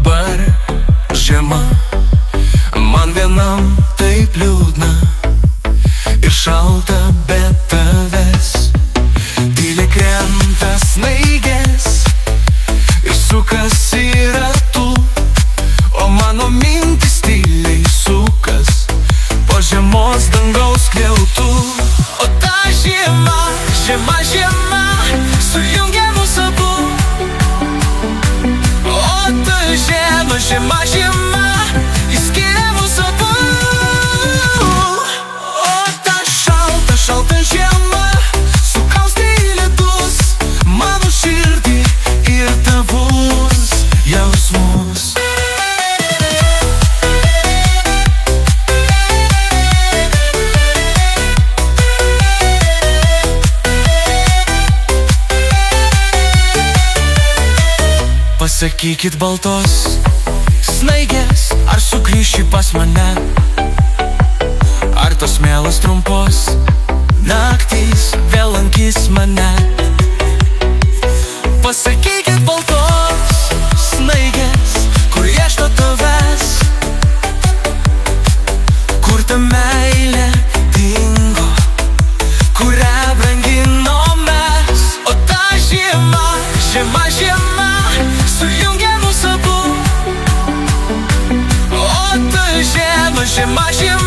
dabar žiema, man vienam taip liūdna ir šalta be tavęs. Tyliai krenta snaigės ir sukasi ratų, o mano mintis tyliai sukas po žiemos dangaus skliautų. O ta žiema, žiema, žiema sujungia mus abu. O ta žiema, žiema, žiema išskiria mus abu. O ta šalta, šalta žiema sukaustė į ledus mano širdį ir tavus jausmus. Pasakykit baltos snaigės, ar sugrįši pas mane, ar tos mielos trumpos naktys vėl lankys mane. Pasakykit baltos snaigės, kur ieško tavęs, kur ta meilė dingo, kurią branginom mes. O ta žiema, žiema, žiema sujungia mus abu. O ta žiema, žiema, žiema